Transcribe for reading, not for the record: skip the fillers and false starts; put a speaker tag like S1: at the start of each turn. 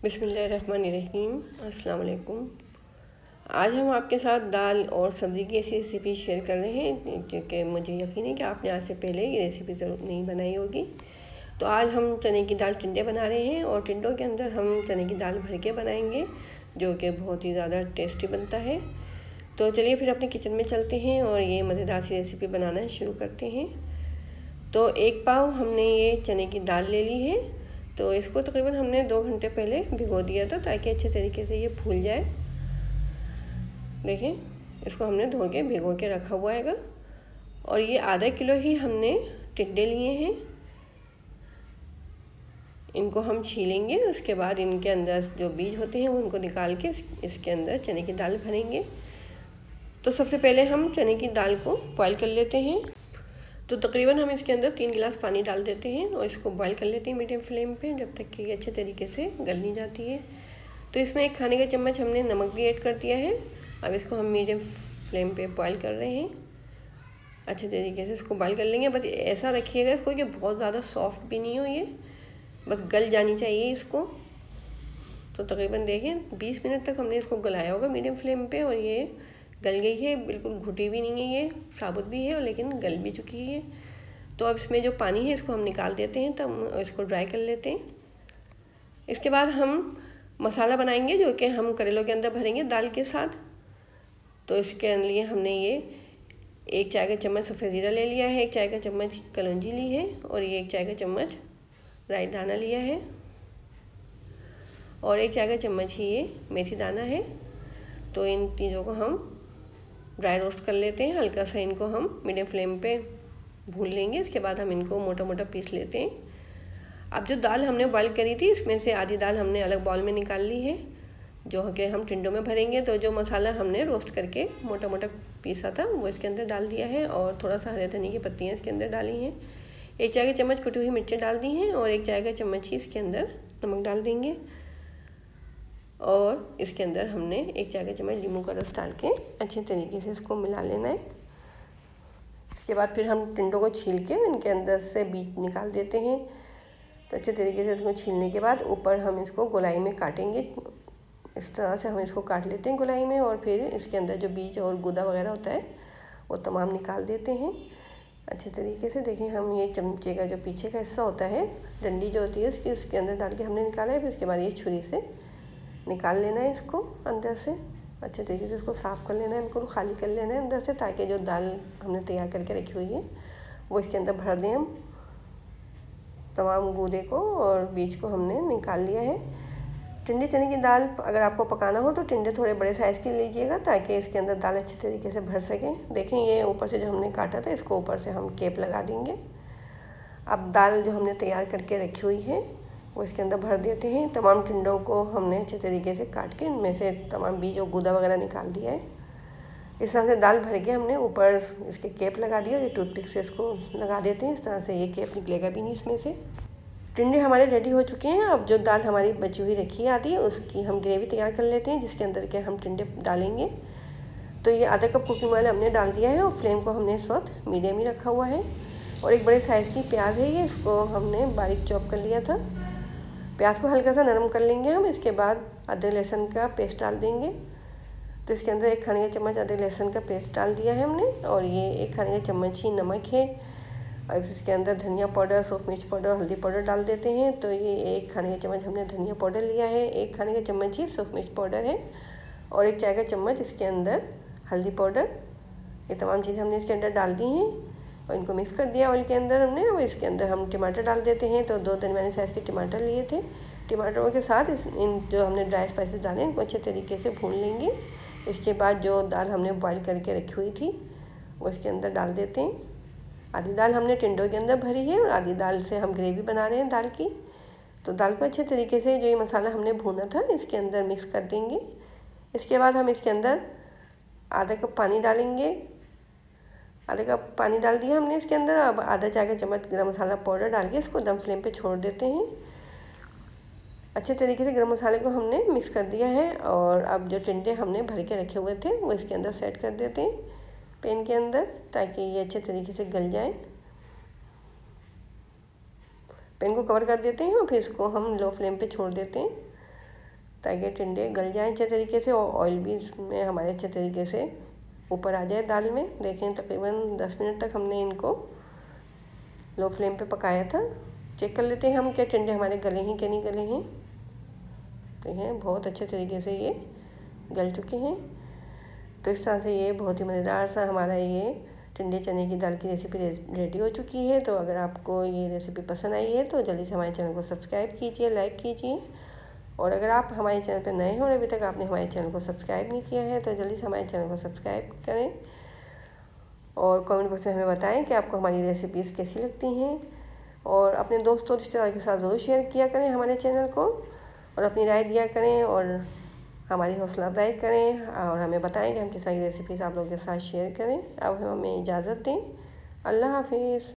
S1: बिस्मिल्लाहिर्रहमानिर्रहीम। अस्सलाम वालेकुम। आज हम आपके साथ दाल और सब्ज़ी की ऐसी रेसिपी शेयर कर रहे हैं क्योंकि मुझे यकीन है कि आपने आज से पहले ये रेसिपी ज़रूर नहीं बनाई होगी। तो आज हम चने की दाल टिंडे बना रहे हैं और टिंडों के अंदर हम चने की दाल भर के बनाएंगे जो कि बहुत ही ज़्यादा टेस्टी बनता है। तो चलिए फिर अपने किचन में चलते हैं और ये मज़ेदार सी रेसिपी बनाना शुरू करते हैं। तो 1 पाव हमने ये चने की दाल ले ली है। तो इसको तकरीबन हमने 2 घंटे पहले भिगो दिया था ताकि अच्छे तरीके से ये फूल जाए। देखें, इसको हमने धो के भिगो के रखा हुआ है। और ये आधा किलो ही हमने टिंडे लिए हैं। इनको हम छीलेंगे, उसके बाद इनके अंदर जो बीज होते हैं उनको निकाल के इसके अंदर चने की दाल भरेंगे। तो सबसे पहले हम चने की दाल को बॉयल कर लेते हैं। तो तकरीबन हम इसके अंदर 3 गिलास पानी डाल देते हैं और इसको बॉईल कर लेते हैं मीडियम फ्लेम पे जब तक कि ये अच्छे तरीके से गल नहीं जाती है। तो इसमें 1 खाने का चम्मच हमने नमक भी ऐड कर दिया है। अब इसको हम मीडियम फ्लेम पे बॉईल कर रहे हैं। अच्छे तरीके से इसको बॉईल कर लेंगे। बस ऐसा रखिएगा इसको कि बहुत ज़्यादा सॉफ्ट भी नहीं हो, ये बस गल जानी चाहिए इसको। तो तकरीबन देखें 20 मिनट तक हमने इसको गलाया होगा मीडियम फ्लेम पे और ये गल गई है, बिल्कुल घुटी भी नहीं है, ये साबुत भी है और लेकिन गल भी चुकी है। तो अब इसमें जो पानी है इसको हम निकाल देते हैं, तब इसको ड्राई कर लेते हैं। इसके बाद हम मसाला बनाएंगे जो कि हम करेलों के अंदर भरेंगे दाल के साथ। तो इसके लिए हमने ये 1 चाय का चम्मच सफ़ेद ज़ीरा ले लिया है, 1 चाय का चम्मच कलौंजी ली है और ये 1 चाय का चम्मच राई दाना लिया है और 1 चाय का चम्मच ही ये मेथी दाना है। तो इन चीज़ों को हम ड्राई रोस्ट कर लेते हैं। हल्का सा इनको हम मीडियम फ्लेम पे भून लेंगे। इसके बाद हम इनको मोटा मोटा पीस लेते हैं। अब जो दाल हमने बॉईल करी थी इसमें से आधी दाल हमने अलग बाउल में निकाल ली है जो कि हम टिंडों में भरेंगे। तो जो मसाला हमने रोस्ट करके मोटा मोटा पीसा था वो इसके अंदर डाल दिया है और थोड़ा सा हरे धनिया की पत्तियाँ इसके अंदर डाली हैं। 1 चाय का चम्मच कुटी हुई मिर्चें डाल दी हैं और 1 चाय का चम्मच ही इसके अंदर नमक डाल देंगे और इसके अंदर हमने 1 चाय का चम्मच नींबू का रस डाल के अच्छे तरीके से इसको मिला लेना है। इसके बाद फिर हम टिंडों को छील के इनके अंदर से बीज निकाल देते हैं। तो अच्छे तरीके से इसको छीलने के बाद ऊपर हम इसको गोलाई में काटेंगे। इस तरह से हम इसको काट लेते हैं गोलाई में और फिर इसके अंदर जो बीज और गूदा वगैरह होता है वो तमाम निकाल देते हैं अच्छे तरीके से। देखें, हम ये चमचे का जो पीछे का हिस्सा होता है, डंडी जो होती है उसके अंदर डाल के हमने निकाला है। फिर उसके बाद ये छुरी से निकाल लेना है इसको अंदर से। अच्छे तरीके से इसको साफ़ कर लेना है, इनको खाली कर लेना है अंदर से ताकि जो दाल हमने तैयार करके रखी हुई है वो इसके अंदर भर दें हम। तमाम गूदे को और बीज को हमने निकाल लिया है। टिंडे चने की दाल अगर आपको पकाना हो तो टिंडे थोड़े बड़े साइज़ के लीजिएगा ताकि इसके अंदर दाल अच्छे तरीके से भर सकें। देखें, ये ऊपर से जो हमने काटा था इसको ऊपर से हम केप लगा देंगे। अब दाल जो हमने तैयार करके रखी हुई है वो इसके अंदर भर देते हैं। तमाम टिंडों को हमने अच्छे तरीके से काट के इनमें से तमाम बीज और गूदा वगैरह निकाल दिया है। इस तरह से दाल भर के हमने ऊपर इसके केप लगा दिया। ये टूथपिक से इसको लगा देते हैं, इस तरह से ये केप निकलेगा भी नहीं इसमें से। टिंडे हमारे रेडी हो चुके हैं। अब जो दाल हमारी बची हुई रखी आती है उसकी हम ग्रेवी तैयार कर लेते हैं जिसके अंदर के हम टिंडे डालेंगे। तो ये आधा कप कुकिंग ऑयल हमने डाल दिया है और फ्लेम को हमने इस वक्त मीडियम ही रखा हुआ है। और एक बड़े साइज़ की प्याज है, ये इसको हमने बारीक चॉप कर लिया था। प्याज को हल्का सा नरम कर लेंगे हम। इसके बाद अदरक लहसुन का पेस्ट डाल देंगे। तो इसके अंदर 1 खाने का चम्मच अदरक लहसुन का पेस्ट डाल दिया है हमने और ये 1 खाने का चम्मच ही नमक है। और इसके अंदर धनिया पाउडर, सूख मिर्च पाउडर, हल्दी पाउडर डाल देते हैं। तो ये 1 खाने का चम्मच हमने धनिया पाउडर लिया है, 1 खाने का चम्मच ही सूख मिर्च पाउडर है और 1 चाय का चम्मच इसके अंदर हल्दी पाउडर। ये तमाम चीज़ें हमने इसके अंदर डाल दी हैं और इनको मिक्स कर दिया ऑयल के अंदर हमने। और इसके अंदर हम टमाटर डाल देते हैं। तो 2 दरमियाने साइज़ के टमाटर लिए थे। टमाटरों के साथ इन जो हमने ड्राई स्पाइसेस डाले इनको अच्छे तरीके से भून लेंगे। इसके बाद जो दाल हमने बॉईल करके रखी हुई थी वो इसके अंदर डाल देते हैं। आधी दाल हमने टिंडों के अंदर भरी है और आधी दाल से हम ग्रेवी बना रहे हैं दाल की। तो दाल को अच्छे तरीके से जो ये मसाला हमने भूना था इसके अंदर मिक्स कर देंगे। इसके बाद हम इसके अंदर आधा कप पानी डालेंगे। आधा कप पानी डाल दिया हमने इसके अंदर। अब आधा चाय का चम्मच गरम मसाला पाउडर डाल के इसको दम फ्लेम पे छोड़ देते हैं। अच्छे तरीके से गरम मसाले को हमने मिक्स कर दिया है और अब जो टिंडे हमने भर के रखे हुए थे वो इसके अंदर सेट कर देते हैं पैन के अंदर ताकि ये अच्छे तरीके से गल जाए। पैन को कवर कर देते हैं और फिर इसको हम लो फ्लेम पे छोड़ देते हैं। ताकि टिंडे गल जाएं अच्छे तरीके से और ऑयल भी इसमें हमारे अच्छे तरीके से ऊपर आ जाए दाल में। देखें तकरीबन 10 मिनट तक हमने इनको लो फ्लेम पे पकाया था। चेक कर लेते हैं हम क्या टिंडे हमारे गले हैं कि नहीं गले हैं। देखें बहुत अच्छे तरीके से ये गल चुके हैं। तो इस तरह से ये बहुत ही मज़ेदार सा हमारा ये टिंडे चने की दाल की रेसिपी रेडी हो चुकी है। तो अगर आपको ये रेसिपी पसंद आई है तो जल्दी से हमारे चैनल को सब्सक्राइब कीजिए, लाइक कीजिए। और अगर आप हमारे चैनल पर नए हो और अभी तक आपने हमारे चैनल को सब्सक्राइब नहीं किया है तो जल्दी से हमारे चैनल को सब्सक्राइब करें और कमेंट बॉक्स में हमें बताएं कि आपको हमारी रेसिपीज़ कैसी लगती हैं। और अपने दोस्तों रिश्तेदार के साथ ज़रूर शेयर किया करें हमारे चैनल को और अपनी राय दिया करें और हमारी हौसला अफजाई करें और हमें बताएं कि हम किस तरह की रेसिपीज़ आप लोगों के साथ शेयर करें। अब हमें इजाज़त दें। अल्लाह हाफिज़।